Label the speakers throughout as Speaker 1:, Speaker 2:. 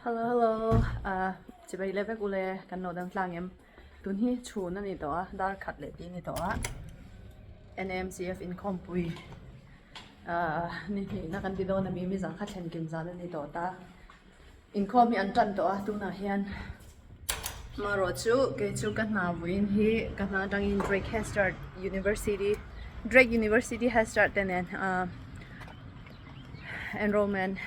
Speaker 1: Hello, hello. Chỉ bây giờ cô lê cần nói đang sang em tuần hi chu nó này đó, dar khát lệ tí này đó. NMCF income pui. Nhi nó cần đi đâu na mi rằng khát chân kim giá này đó ta. Income mi ăn trăn đó tu na hiền. Mà rồi chú cái chú cái nào win hi cái nào đang in Drake Head Start University. Drake University Head Start then enrollment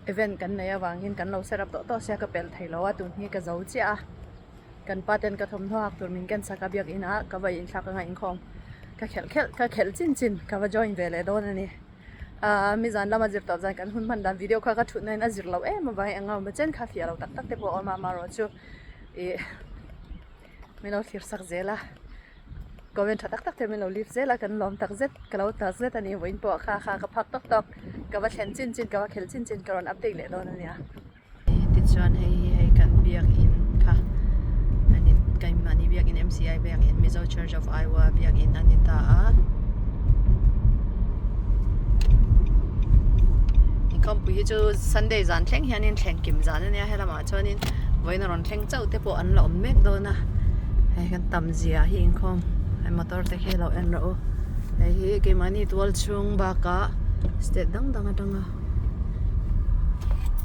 Speaker 1: event kan nei awangin kan lo set up to se ka pel thailo tu hi ka zo cha kan paten ka thom thoak tur min kan saka biak ina ka vai in thak nga in khom ka khel chin chin ka va join vele don ani mi zan lama jep ta jan kan hun man dan video kha ka thut nai na zir lo ma vai anga ma chen kha fia lo tak tak te po ma ro chu e mi lo thir sak zela comment tak tak te mi lo lip zela kan lom tak zet ka lo tak zet ani voin po kha ka phak tok tok ka va thlen chin chin ka va khel chin chin karon update le don ania ti chuan hei kan biak in kha ani kai mani biak in MCI biak in Mizo Church of Iowa biak in anita a income pu chu Sunday zan thleng hianin thleng kim zan ania helama chuanin voin ron thleng chau te po an lo mek dona hei kan tam zia hi income ai motor te khelo en ro hei ke mani tual chung ba ka state dang dang dang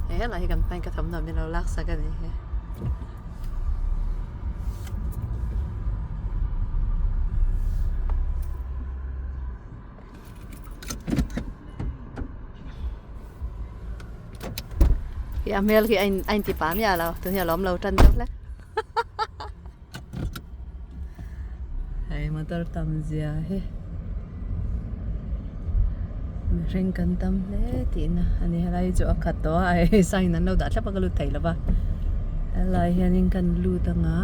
Speaker 1: hei la hi kan pai ka tham na mi lo lak sa ka ni he ya mel ki anh ti pam ya lo tu ya lom lo tran dok la hei motor tam zia he ring kan tam le ti na ani halai jo khat to ai sai nan lo da thla pagalu thai la ba halai hianin kan lu tanga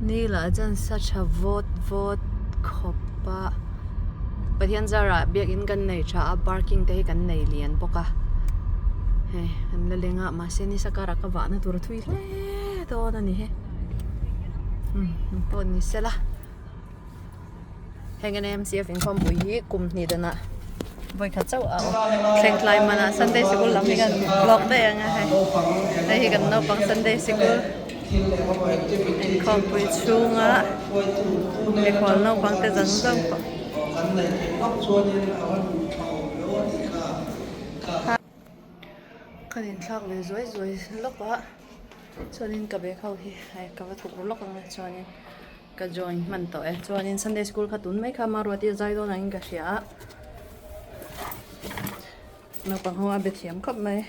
Speaker 1: ni la jan such a vote khopa pathian zara biak in kan nei tha parking te kan nei lian poka he an le lenga ma se ni sakara ka wa na tur thui le to na ni he to ni sela hengen MCF income bui hi kum ni dana voi khat chau a thleng tlai mana Sunday school lam kan blog te anga hai hi kan no pang Sunday school income bui chunga me khol no pang te jang jang pa kanin thak le zoi loka chuanin ka be khau hi hai ka va thuk lok anga chuanin ka join man to e chuanin Sunday school khatun mai kha ma ruati zai do nang ka hria no pang hoa be thiam khop mai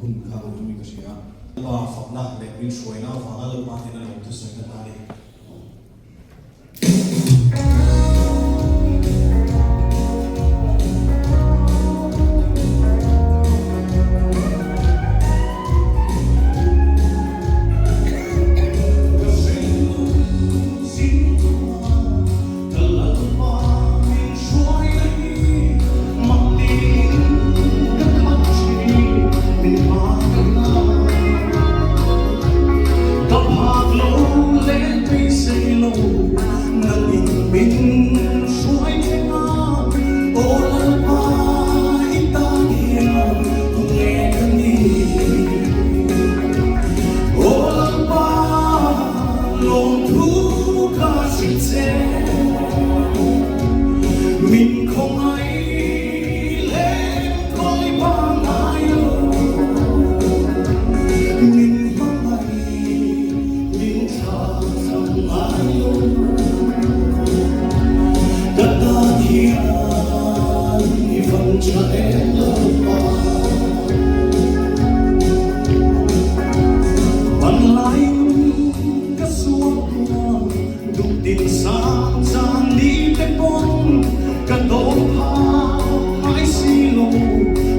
Speaker 2: hun kha mi ka sia ba fakna le min shoi na fa na le ma te na lo tu sa ka ta ni mình không ai lên coi ba ngày mình không ai mình cha không ai đất ta thiên phần trái lớn bằng lại các suốt cuồng đục tình sáng gian đi bên bóng cả tổ hoa mãi xì lô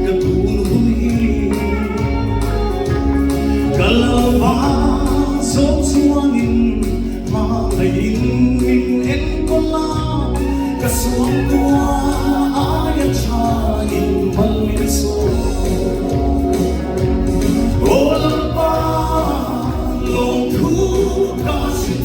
Speaker 2: cả tù núi cả lờ ba dốc xua nhìn mà thầy mình em con la cả xuống qua ai cha nhìn măng lên số ô lờ ba lòng thu ca xin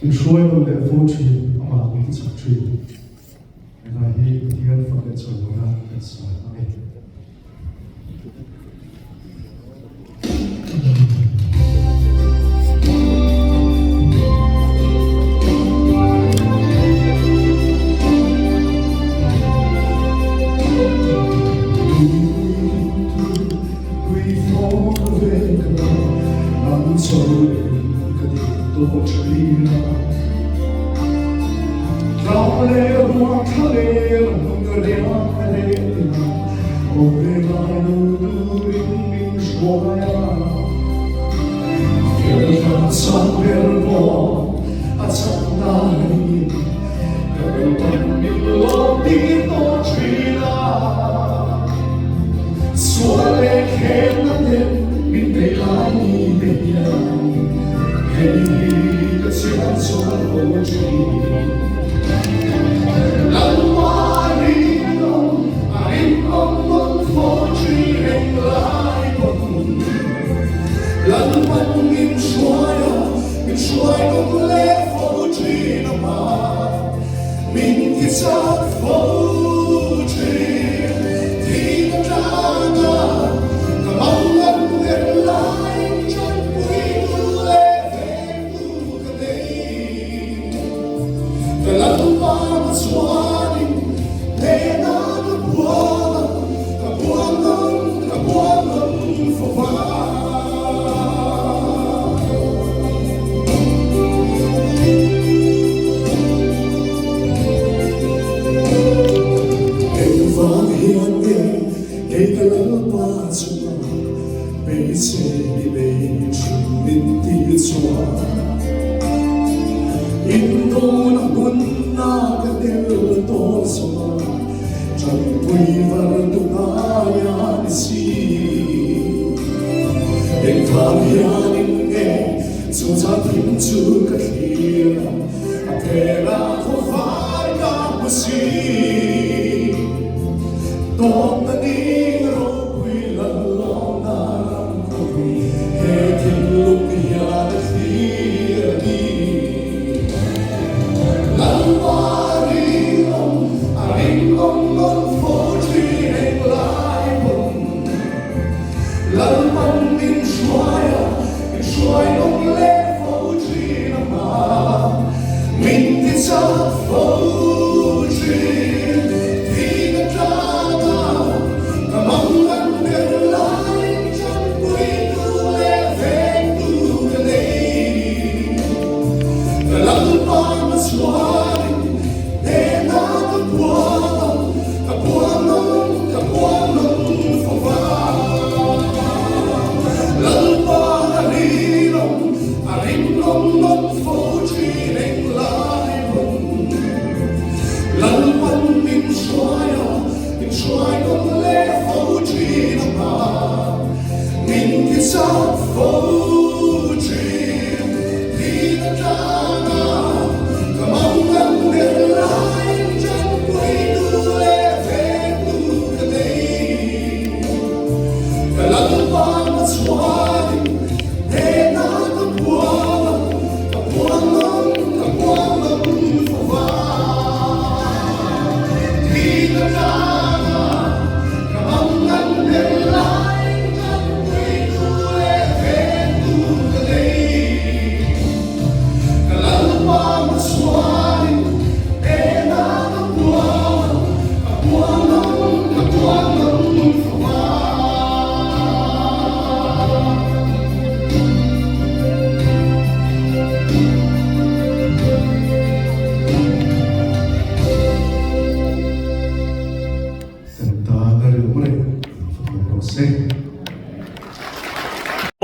Speaker 2: in shuai lo le fu chi ama ki chak chi na hi hian fa le chon na ka sa ai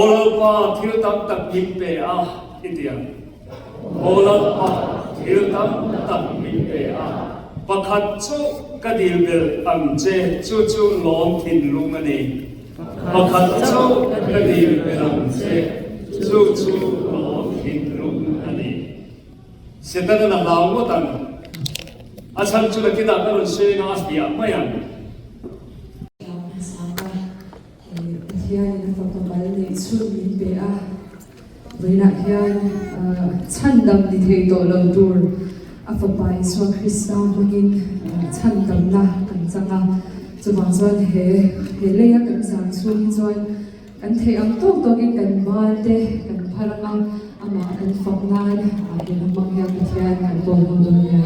Speaker 3: Olapa thiếu tâm tập nhịp về a ít tiền. Olapa thiếu tâm tập nhịp về a. Pakhat chu kadil bel am che chu chu long thin lung ani. Pakhat chu kadil bel am che chu chu long thin lung ani. Setan na law mo tan. Asal chu la kita karon se na astia mayan.
Speaker 4: Hian in photo bal nei chu min be a. Boina hian chan dam ni thei to lo tur a fa pai so krista mangin chan dam na kan changa chuwang chuan he leya kan sang chuan chuan kan thei ang tok tok in kan mal te kan pharanga ama an faknan a in mang ya pathian kan bo hon ya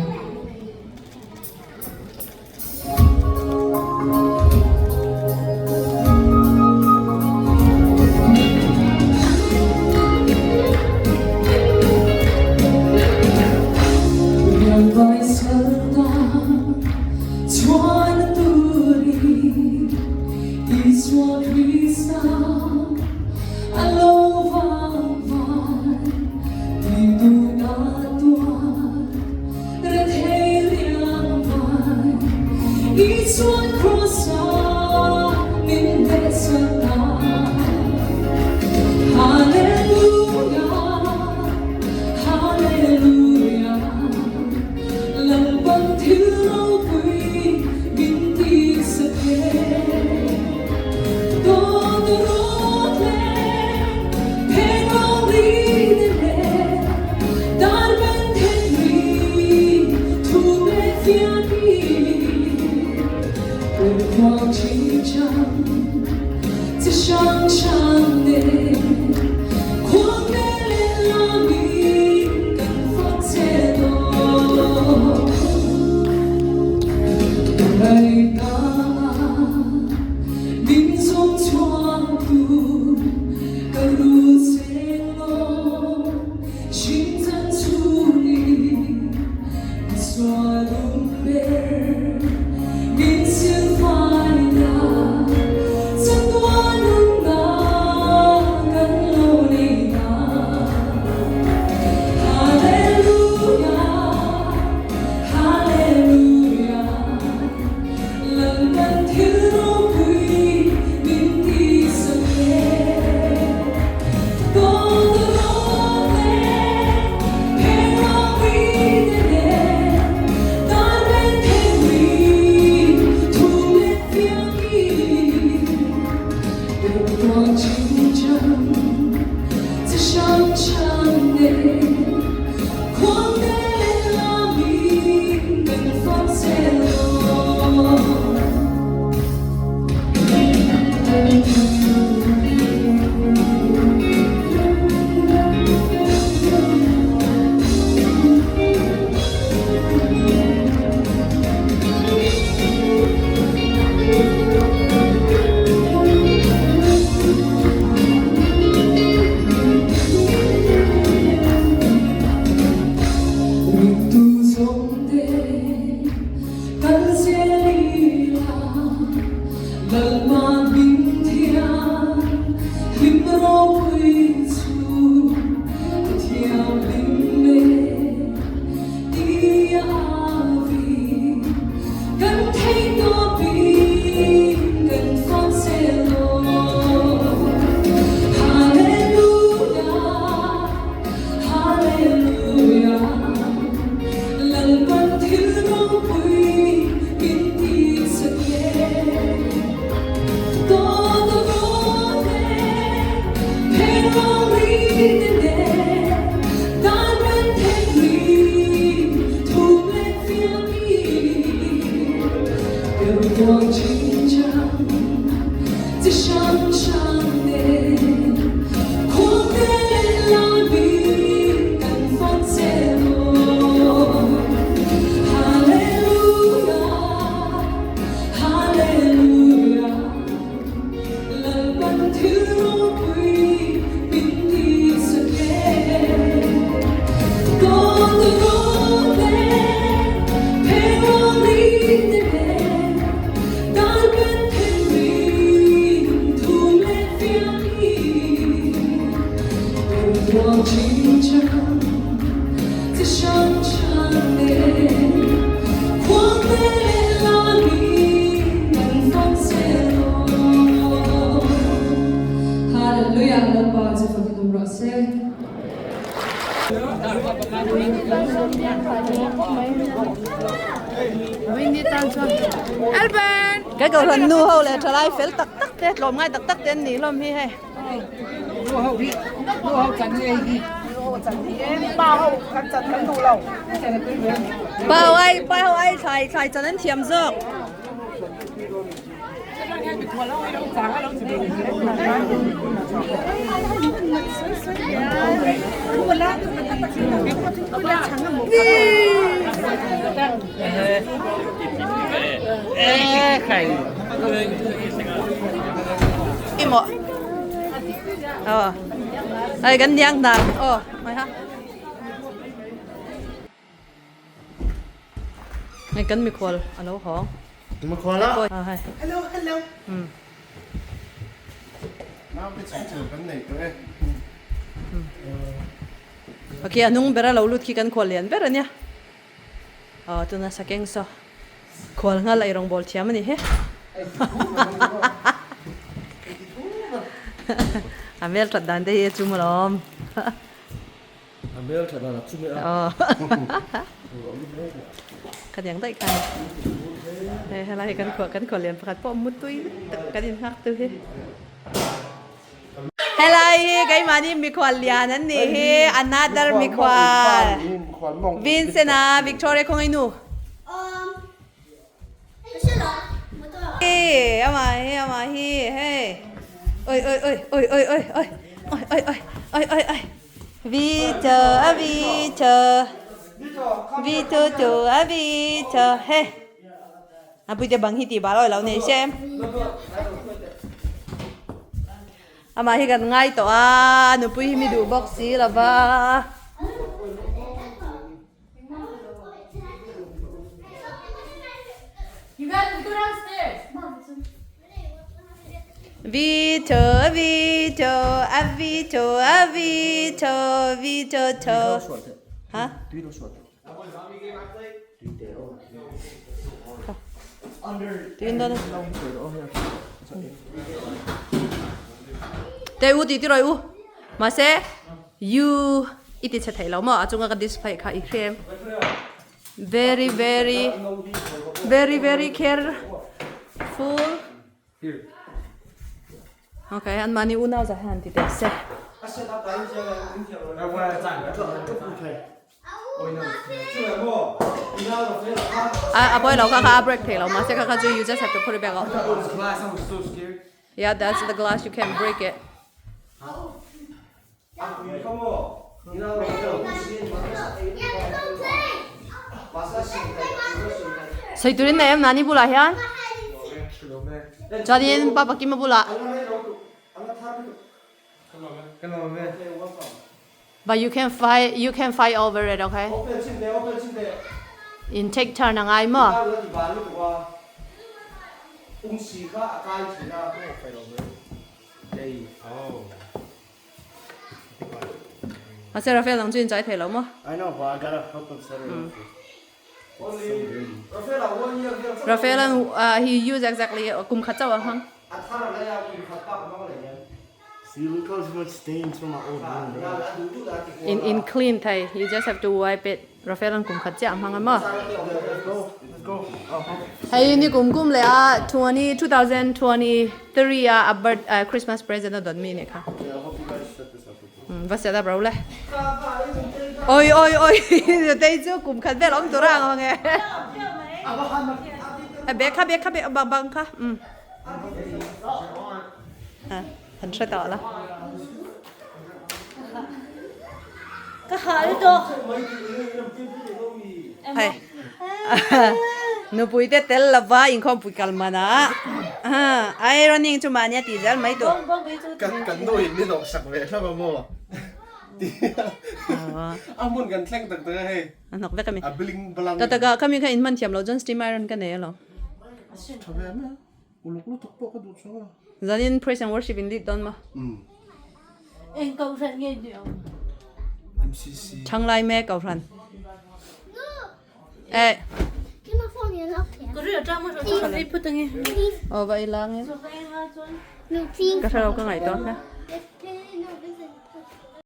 Speaker 1: Alban cái cầu lần nu hậu là trở lại phèn tắc tắc thế lom ngay tắc tắc tên ní lom hi hay
Speaker 5: nu hậu cảnh gì chặt thì bao hậu cắt chặt cắt đủ lẩu
Speaker 1: bao ai xài cho nên thiểm dược cái mỏ ai gắn nhang đàn mày ha mày cắn mì khuôn alo hả
Speaker 6: มาคว้าแล้ว
Speaker 1: hay
Speaker 6: hello hello น้ำไปใส่เจอกันไหนตัวเอง
Speaker 1: ok anung bera lo lut ki kan khol lian bera nia tuna sakeng so khol nga lai rong bol thiam ani he amel thật dan de ye chumlom
Speaker 6: อันเบลถัดมาชุ่มเลย
Speaker 1: kan yang dai kan hala he kan khol lian pakhat po mut tui kan in hak tu he hello cái mani mi khwal lian an ni he another mi khwal
Speaker 6: ขวานมอง
Speaker 1: Vincent Victoria kong inu
Speaker 7: 不是了，我都要。
Speaker 1: ama hi hey oi Victor hey bây giờ bằng hi ti ba rồi lâu này xem ama hi kan ngai to nu pui mi du box si la ba
Speaker 7: You guys go downstairs.
Speaker 1: Vito hả
Speaker 6: ดีดูสวด
Speaker 1: tiếng đó đây u tí rồi u mà sẽ you ít thì sẽ thấy lâu mà chúng ta cái display khai xem very careful ok anh mani u nào ra hàng thì đẹp sẽ boy lâu cả break thấy lâu mà sẽ cả you just have to put it back up yeah that's the glass you can't break it Say tu rin na em nani bula hian Jadin papa kim bula but you can fight over it okay in take turn ang ai mo Ase Rafael lang chuyên trái thể lâu mà.
Speaker 6: I know but I gotta help him set it up
Speaker 1: Rafael he use exactly kum khát cháu hăng.
Speaker 6: see look how much stains from my old room
Speaker 1: In clean thai you just have to wipe it. Rafael kum khát cháu hăng mà.
Speaker 6: let's go
Speaker 1: Hey ni kum le 2023 a Christmas present na don mi ne kha.
Speaker 6: yeah I hope you guys set this up
Speaker 1: Vắt xe ta bro le. Ôi đây chứ kum khát ve long to rang nghe. Bé kha bang kha. Hắn sẽ tỏ là
Speaker 7: Cái hỏi được.
Speaker 1: hay nó bùi tết tel là va in không bùi calma na ironing cho mania tí ra mấy đồ
Speaker 6: กันด้วยนี่ดอกสักเวทแล้วมั้งอามุนกันแข่งตักเตอให้
Speaker 1: nó vẽ cái mình
Speaker 6: บลิงบลัง
Speaker 1: แต่ก็เขามีแค่อินมันเทียมเราจน steam iron กันเนี่ยหรอ
Speaker 6: ทำไมแม่อุลุกลุกตกปก็ดูช่วง
Speaker 1: giờ in praise and worship in lead don mà
Speaker 7: Em câu thật nghe được.
Speaker 6: MCC
Speaker 1: chẳng lai mẹ cầu thần ê
Speaker 7: Cái mà phone này lóc kìa. Có rửa trong mà rồi. Đi put nghe.
Speaker 1: vậy là nghe
Speaker 7: Nụ tin.
Speaker 1: cái sao đâu có ngày đó ha